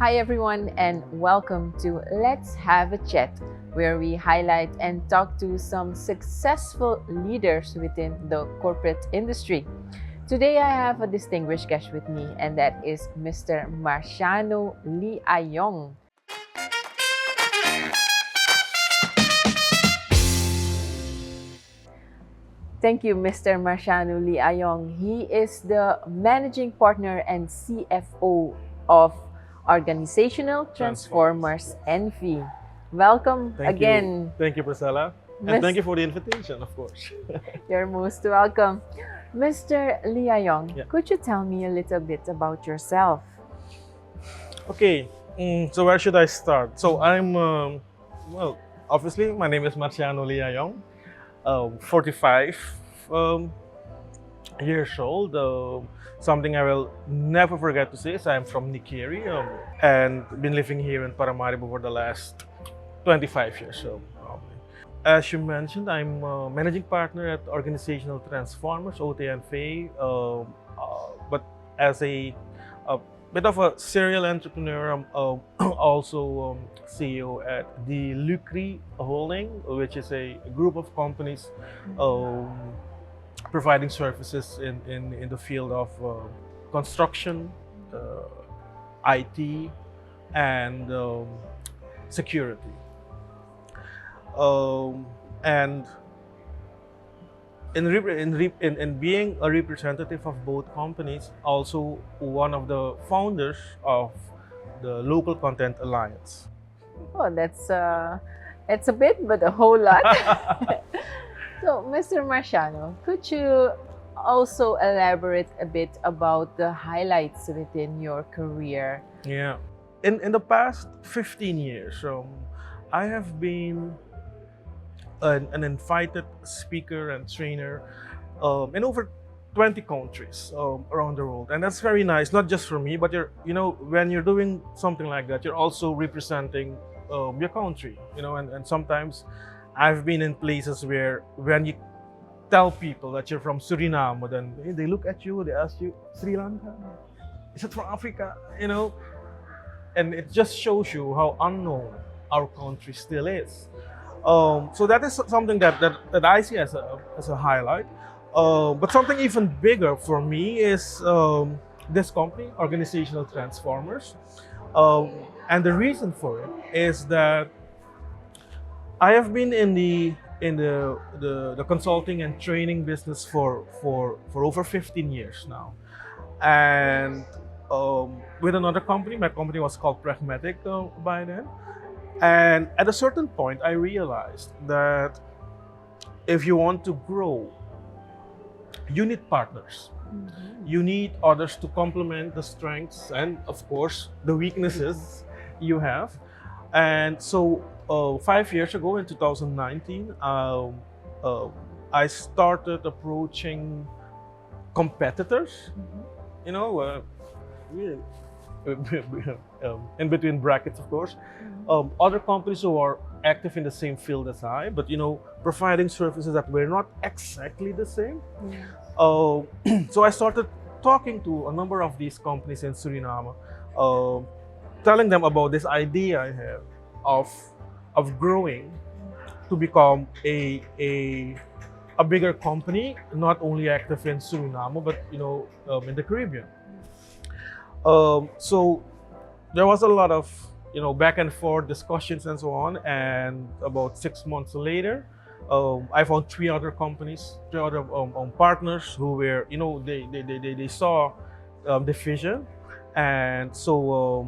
Hi everyone and welcome to Let's Have a Chat, where we highlight and talk to some successful leaders within the corporate industry. Today I have a distinguished guest with me, and that is Mr. Marciano Li A Young. Thank you, Mr. Marciano Li A Young. He is the managing partner and CFO of Organizational Transformers NV. Welcome Thank again. you. Thank you, Priscilla. And thank you for the invitation, of course. You're most welcome. Mr. Li A Young, Yeah. could you tell me a little bit about yourself? Okay, so where should I start? So well, obviously, my name is Marciano Li A Young, 45 um, years old. Something I will never forget to say is I'm from Nikiri and been living here in Paramaribo for the last 25 years. So, as you mentioned, I'm managing partner at Organizational Transformers, OTNV, but as a bit of a serial entrepreneur, I'm also CEO at the Lucri Holding, which is a group of companies providing services in the field of construction, IT, and security. And in being a representative of both companies, also one of the founders of the Local Content Alliance. Oh, that's a bit, but a whole lot. So, Mr. Marciano, could you also elaborate a bit about the highlights within your career? Yeah. In the past 15 years, I have been an invited speaker and trainer in over 20 countries around the world, and that's very nice. Not just for me, but when you're doing something like that, you're also representing your country. And sometimes I've been in places where when you tell people that you're from Suriname, then they look at you, they ask you, Sri Lanka? Is it from Africa? And it just shows you how unknown our country still is. So that is something that I see as a highlight. But something even bigger for me is this company, Organizational Transformers. And the reason for it is that I have been in the consulting and training business for over 15 years now. And with another company, my company was called Pragmatic by then. And at a certain point, I realized that if you want to grow, you need partners. Mm-hmm. You need others to complement the strengths and, of course, the weaknesses you have. And so 5 years ago in 2019, I started approaching competitors, really, in between brackets, of course, other companies who are active in the same field as I, but providing services that were not exactly the same. So I started talking to a number of these companies in Suriname, telling them about this idea I have of growing to become a bigger company, not only active in Suriname, but in the Caribbean. So there was a lot of back and forth discussions and so on. And about 6 months later, I found three other partners who were they saw the vision, and so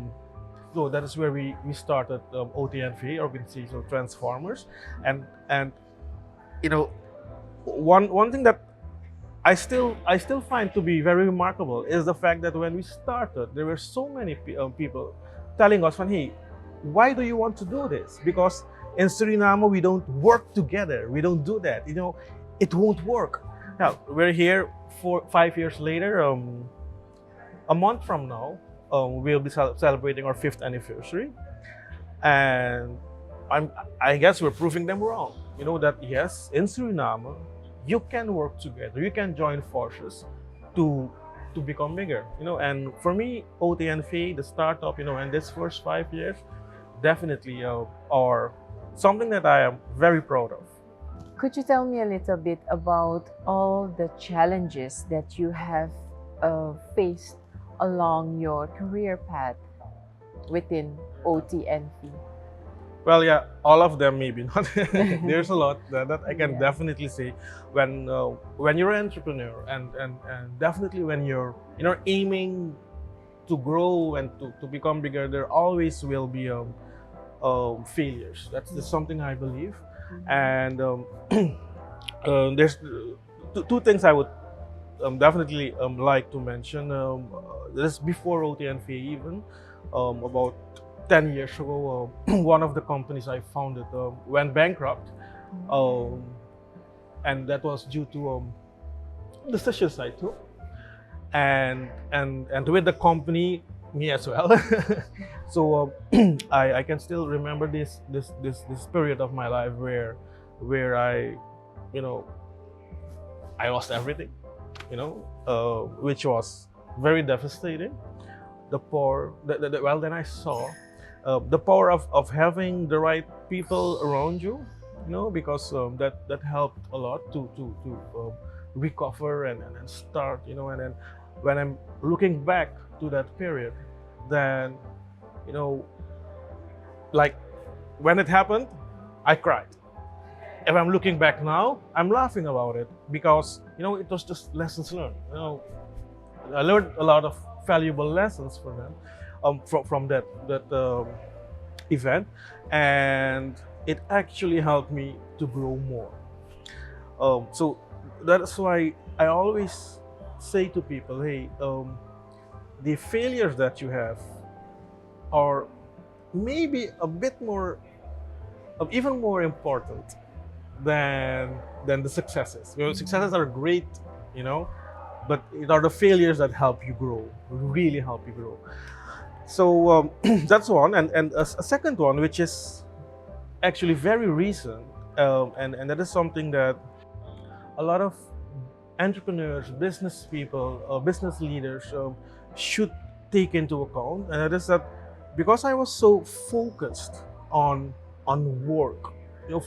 that is where we started OTNV, Organizational Transformers, and one thing that I still find to be very remarkable is the fact that when we started, there were so many people telling us, "Hey, why do you want to do this? Because in Suriname we don't work together. We don't do that. It won't work." Now we're here 5 years later. A month from now, we'll be celebrating our 5th anniversary, and I guess we're proving them wrong. That yes, in Suriname, you can work together. You can join forces to to become bigger. And for me, OTNFA, the startup, and this first 5 years, definitely are something that I am very proud of. Could you tell me a little bit about all the challenges that you have faced along your career path within OTNFA? Well, yeah, all of them maybe not. There's a lot that I can definitely say when you're an entrepreneur, and definitely when you're aiming to grow and to become bigger, there always will be failures. That's just something I believe. And there's two things I would definitely like to mention. This before OTNFA even, about 10 years ago, one of the companies I founded went bankrupt, and that was due to decisions I took, and with the company, me as well. So I can still remember this period of my life where I lost everything, which was very devastating. Then I saw the power of having the right people around you, because that helped a lot to recover and start, and then when I'm looking back to that period, then like when it happened, I cried. If I'm looking back now, I'm laughing about it because it was just lessons learned. I learned a lot of valuable lessons from them, from that event, and it actually helped me to grow more. So that's why I always say to people, hey, the failures that you have are maybe a bit more, even more important than the successes. Successes are great, but it are the failures that help you grow, really help you grow. So that's one, and a second one, which is actually very recent, and that is something that a lot of entrepreneurs, business people, business leaders should take into account, and that is that because I was so focused on work,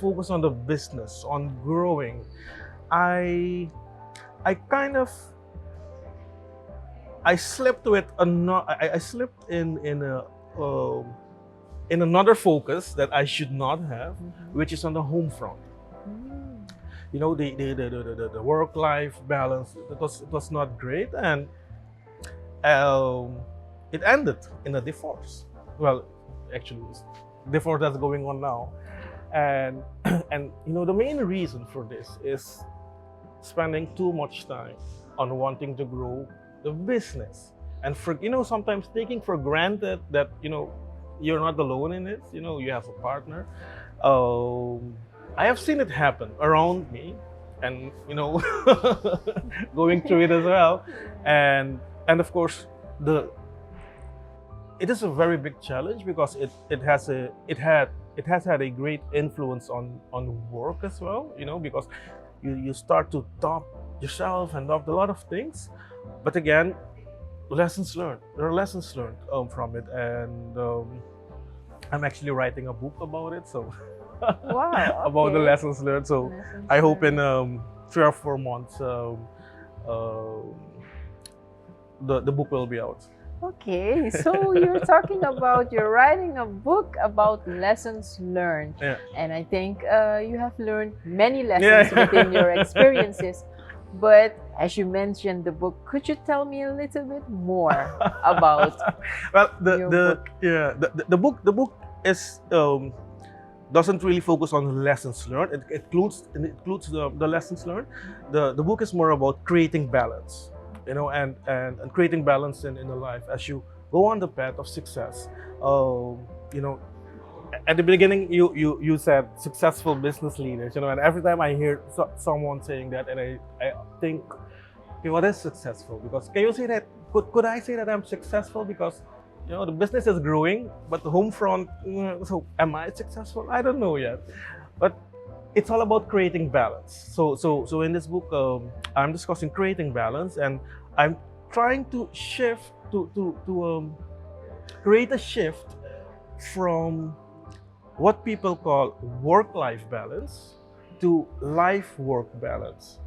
focused on the business, on growing, I kind of slipped with I slipped in another focus that I should not have, which is on the home front. The work-life balance, it was not great, and it ended in a divorce. Well, actually, it's divorce that's going on now, and the main reason for this is spending too much time on wanting to grow the business, and sometimes taking for granted that you're not alone in it. You have a partner. I have seen it happen around me, and going through it as well, and of course it is a very big challenge because it has had a great influence on work as well. Because you start to doubt yourself and doubt a lot of things, but again, lessons learned. There are lessons learned from it, and I'm actually writing a book about it. So. Wow, okay. About the lessons learned. So I hope in 3 or 4 months the book will be out. Okay, so you're talking about you're writing a book about lessons learned, and I think you have learned many lessons within your experiences. But as you mentioned the book, could you tell me a little bit more about the book? The book is doesn't really focus on lessons learned. It includes the lessons learned. The book is more about creating balance, and creating balance in the life as you go on the path of success. At the beginning, you said successful business leaders, and every time I hear someone saying that, and I think, okay, what is successful? Because can you say that? Could I say that I'm successful because the business is growing, but the home front, so am I successful? I don't know yet. But it's all about creating balance. So in this book, I'm discussing creating balance, and trying to shift to create a shift from what people call work-life balance to life-work balance.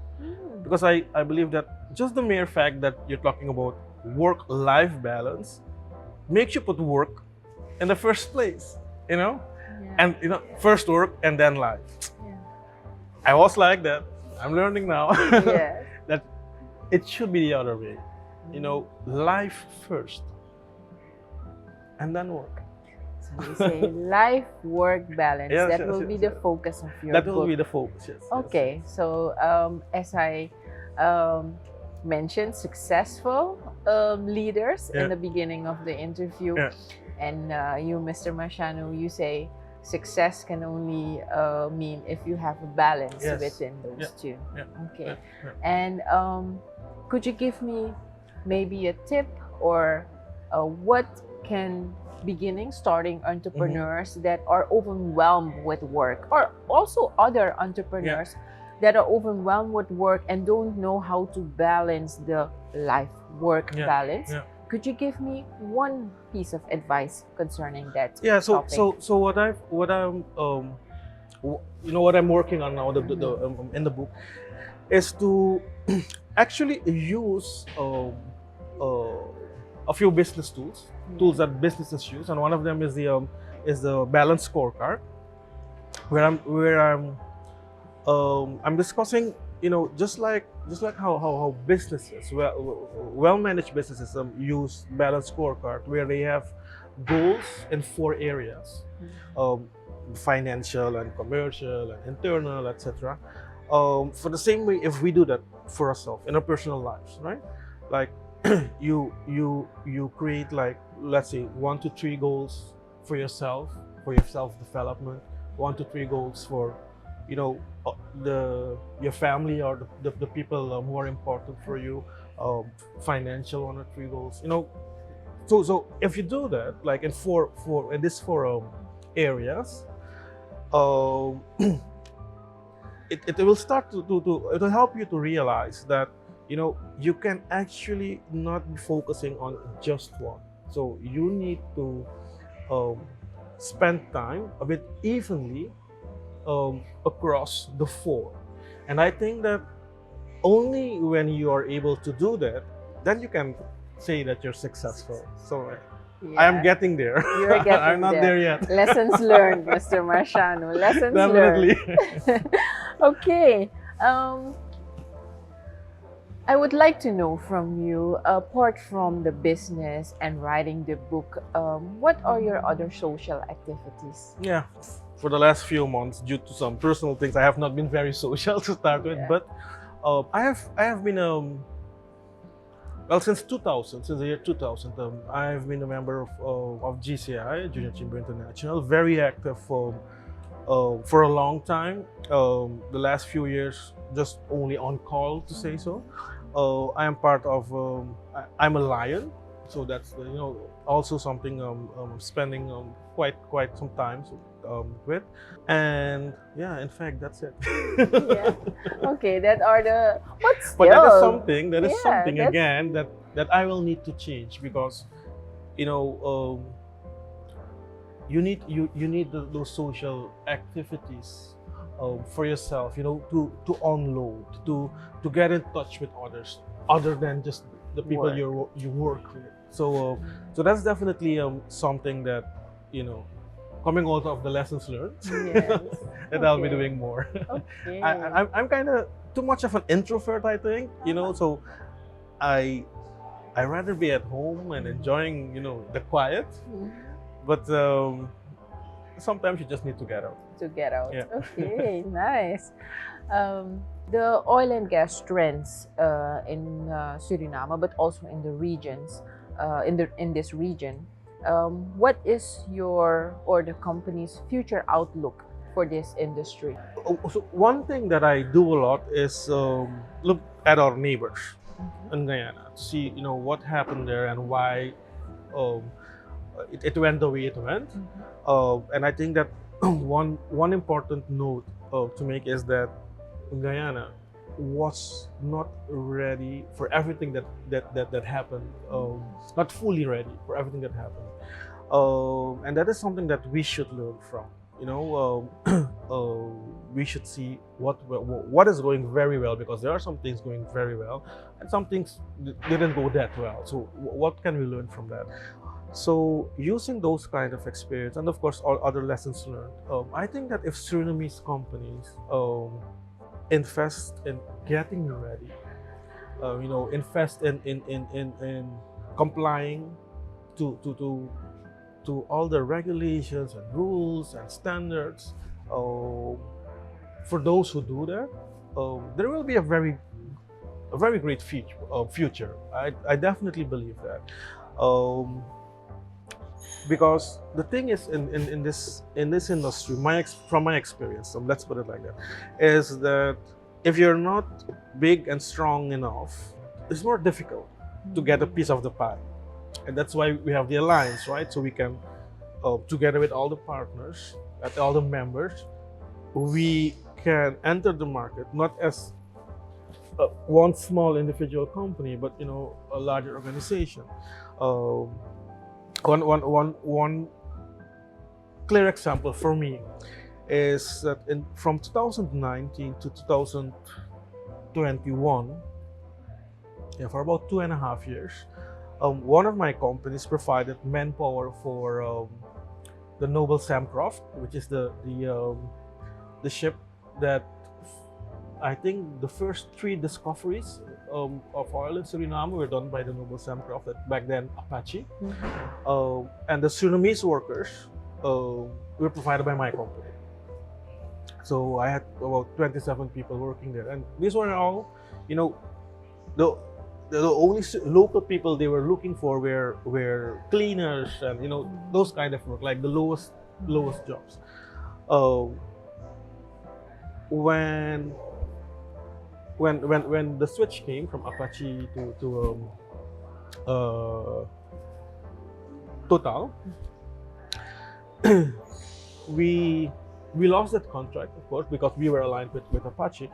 Because I believe that just the mere fact that you're talking about work-life balance makes you put work in the first place, you know? Yeah. And first work and then life. Yeah. I was like that. I'm learning now Yes. that it should be the other way. Life first and then work. So you say life work balance. Yes, that yes, will yes, be yes. the focus of your That book. will be the focus, yes. Okay, so as I mentioned, successful leaders Yeah. in the beginning of the interview, Yeah. and you, Mr. Marciano, you say success can only mean if you have a balance Yes. within those two. Yeah. Okay, Yeah. Yeah. and could you give me maybe a tip or what can starting entrepreneurs that are overwhelmed with work, or also other entrepreneurs that are overwhelmed with work and don't know how to balance the life-work balance? Yeah. Could you give me one piece of advice concerning that So topic? what I'm working on now in the book is to actually use a few business tools that businesses use, and one of them is the balance scorecard, where I'm discussing, just like how businesses, well managed businesses use balance scorecard, where they have goals in 4 areas: financial and commercial and internal, etc. For the same way, if we do that for ourselves in our personal lives, right? Like you create, like, let's say 1 to 3 goals for yourself, for your self development, 1 to 3 goals for your family or the people who are important for you, financial 1 or 3 goals, so if you do that, like in these 4 areas, it will start to it will help you to realize that you can actually not be focusing on just one. So you need to spend time a bit evenly across the 4. And I think that only when you are able to do that, then you can say that you're successful. So I am getting there. You're getting I'm not there yet. Lessons learned, Mr. Marciano. Lessons Definitely. learned. Okay. I would like to know from you, apart from the business and writing the book, what are your other social activities? Yeah, for the last few months, due to some personal things, I have not been very social to start with. But I have been since 2000, since the year 2000, I have been a member of GCI, Junior Chamber International, very active for a long time. The last few years, just only on call, to say so. I am part of. I'm a lion, so that's also something spending quite some time with. And yeah, in fact, that's it. Yeah. Okay, that are the. But still. But that is something. That is something that's... again that I will need to change, because you need those social activities for yourself, to unload, to get in touch with others other than just the people you work with. So that's definitely something that coming out of the lessons learned, that I'll be doing more. Okay. I'm kind of too much of an introvert, I think, so I rather be at home and enjoying the quiet. But sometimes you just need to get out. Yeah. Okay, nice. The oil and gas trends in Suriname, but also in the regions, in this region. What is your or the company's future outlook for this industry? So one thing that I do a lot is look at our neighbors in Guyana to see what happened there and why it went the way it went. And I think that one important note to make is that in Guyana, was not ready for everything that happened, not fully ready for everything that happened. And that is something that we should learn from. You know, we should see what is going very well, because there are some things going very well, and some things didn't go that well. So what can we learn from that? So using those kind of experience, and of course all other lessons learned, I think that if Surinamese companies invest in getting ready, invest in complying to all the regulations and rules and standards. For those who do that, there will be a very great future. I definitely believe that. Because the thing is, in this industry, from my experience, so let's put it like that, is that if you're not big and strong enough, it's more difficult to get a piece of the pie. And that's why we have the alliance, right? So we can, together with all the partners, at all the members, we can enter the market not as one small individual company, but a larger organization. One clear example for me is that from 2019 to 2021, for about 2.5 years, one of my companies provided manpower for the Noble Samcroft, which is the ship that, I think, the first 3 discoveries of oil in Suriname were done by the Noble Samcroft, back then Apache. And the Surinamese workers were provided by my company. So I had about 27 people working there, and these were all, the only local people they were looking for were cleaners and those kind of work, like the lowest jobs. When the switch came from Apache to Total, we lost that contract, of course, because we were aligned with Apache.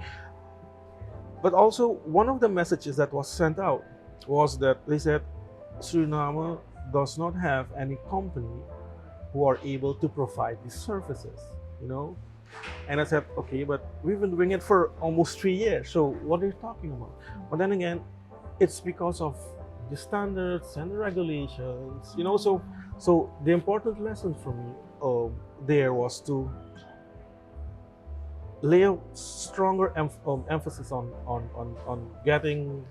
But also, one of the messages that was sent out was that they said Suriname does not have any company who are able to provide these services, And I said, okay, but we've been doing it for almost 3 years, so what are you talking about? But then again, it's because of the standards and the regulations, So the important lesson for me there was to lay a stronger emphasis on getting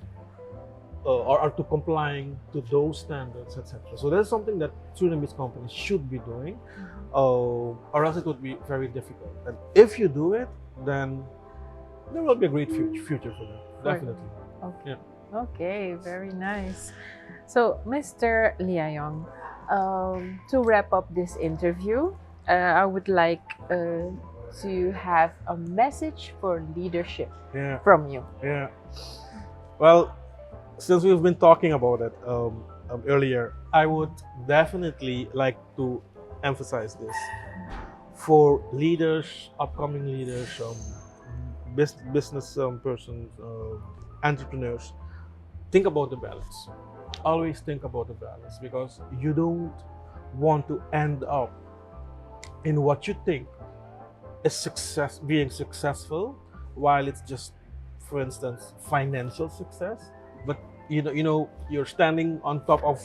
or to complying to those standards, etc. So that's something that Surinamese companies should be doing, or else it would be very difficult. And if you do it, then there will be a great future for them, definitely. Okay. Yeah. Okay, very nice. So, Mr. Li A Young, to wrap up this interview, I would like to have a message for leadership from you. Yeah. Well, since we've been talking about it earlier, I would definitely like to emphasize this. For leaders, upcoming leaders, business persons, entrepreneurs, think about the balance. Always think about the balance, because you don't want to end up in what you think is being successful, while it's just, for instance, financial success, but you're standing on top of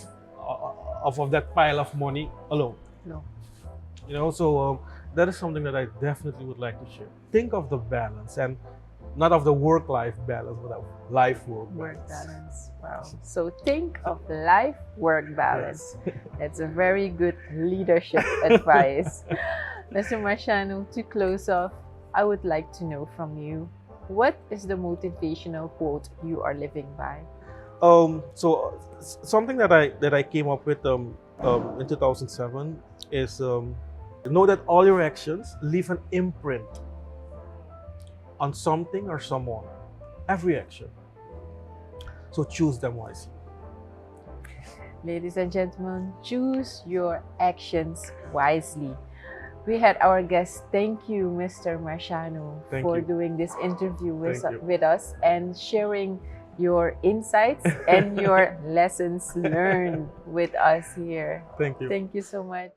that pile of money alone. No. So that is something that I definitely would like to share. Think of the balance, and not of the work-life balance, but of life-work balance. Wow. So think of life-work balance. Yes. That's a very good leadership advice. Mr. Marciano, to close off, I would like to know from you, what is the motivational quote you are living by? So something that I came up with in 2007 is know that all your actions leave an imprint on something or someone. Every action. So choose them wisely. Ladies and gentlemen, choose your actions wisely. we had our guest. Thank you, Mr. Marciano, Thank for you. doing this interview Thank you. with us and sharing your insights and your lessons learned with us here. Thank you. Thank you so much.